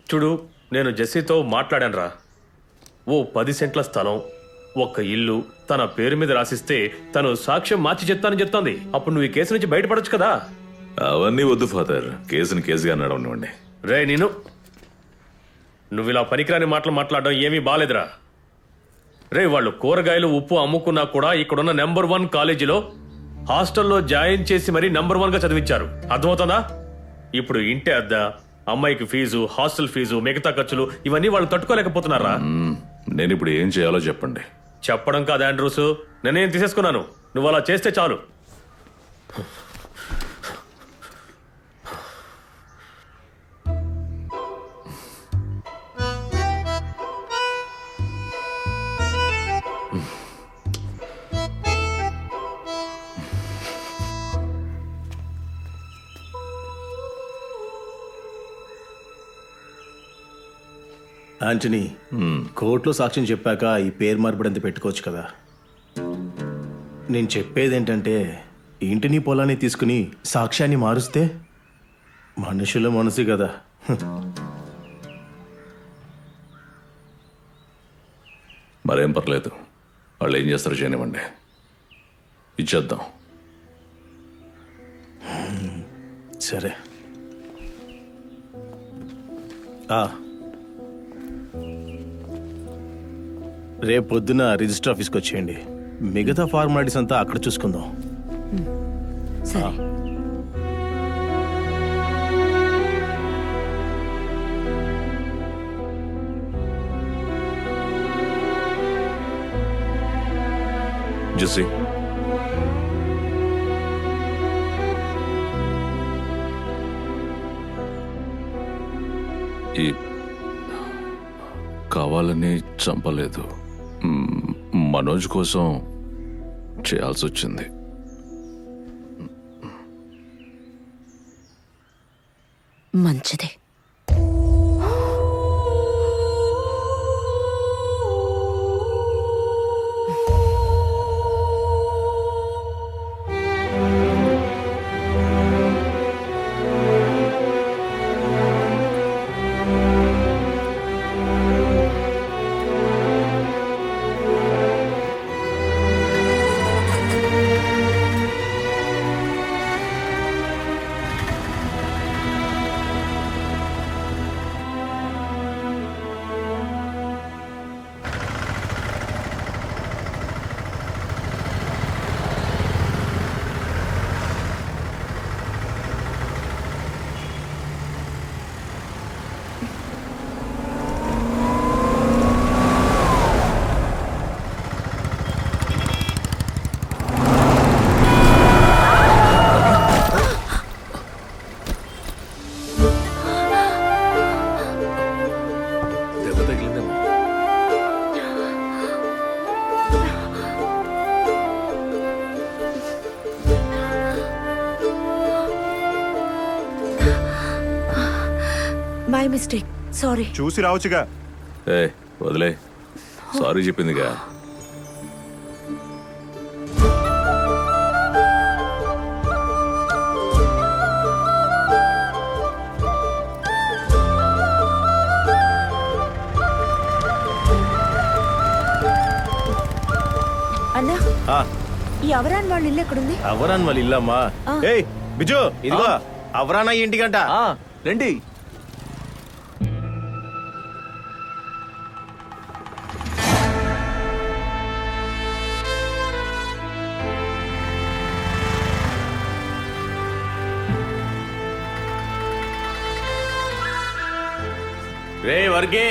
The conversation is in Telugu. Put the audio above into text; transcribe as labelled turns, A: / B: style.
A: చూడు, నేను జెస్సీతో మాట్లాడానురా. ఓ 10 సెంట్ల స్థలం, ఒక్క ఇల్లు తన పేరు మీద రాసిస్తే తను సాక్ష్యం మార్చి చెప్తానని చెప్తోంది. అప్పుడు నువ్వు ఈ కేసు నుంచి బయటపడొచ్చు కదా.
B: అవన్నీ వద్దు ఫాదర్, కేసుని కేసుగా నడవనివ్వండి.
A: రే నువ్వు ఇలా పనికిరాని మాటలు మాట్లాడడం ఏమీ బాలేదురా. రే, వాళ్ళు కూరగాయలు ఉప్పు అమ్ముకున్నా కూడా ఇక్కడున్న నెంబర్ 1 కాలేజీలో హాస్టల్లో జాయిన్ చేసి మరీ నెంబర్ 1 గా చదివించారు. అర్థమవుతుందా? ఇప్పుడు ఇంటి అద్దె, అమ్మాయికి ఫీజు, హాస్టల్ ఫీజు, మిగతా ఖర్చులు ఇవన్నీ వాళ్ళు తట్టుకోలేకపోతున్నారా?
B: నేను ఇప్పుడు ఏం చేయాలో చెప్పండి.
A: చెప్పడం కాదు ఆండ్రూస్, నేనేం తీసేసుకున్నాను. నువ్వు అలా చేస్తే చాలు.
C: ఆంటనీ, కోర్టులో సాక్ష్యం చెప్పాక ఈ పేరు మార్పిడంత పెట్టుకోవచ్చు కదా. నేను చెప్పేది ఏంటంటే, ఇంటిని పొలాన్ని తీసుకుని సాక్ష్యాన్ని మారుస్తే మనుషుల మనసు కదా.
B: మరేం పర్లేదు, వాళ్ళు ఏం చేస్తారో చేయనివ్వండి. ఇచ్చేద్దాం.
C: సరే. రేపు పొద్దున రిజిస్టర్ ఆఫీస్కి వచ్చేయండి. మిగతా ఫార్మాలిటీస్ అంతా అక్కడ చూసుకుందాం.
D: సరే.
B: జెస్సీ, ఈ కావాలని చంపలేదు, మనోజ్ కోసం చేయాల్సి వచ్చింది.
D: మంచిది. My mistake, sorry.
E: చూసి రావచ్చుగా.
B: ఏ వదిలే, సారీ చెప్పిందిగా.
D: అన్నా, ఈ అవరాన్ వాళ్ళ ఇల్లు ఎక్కడుంది?
C: అవరాన్ వాళ్ళ ఇల్లమ్మా. ఏయ్ బిజు, ఇదిగో అవరానా ఇంటికంట.
F: రండి.
A: రే వర్గే,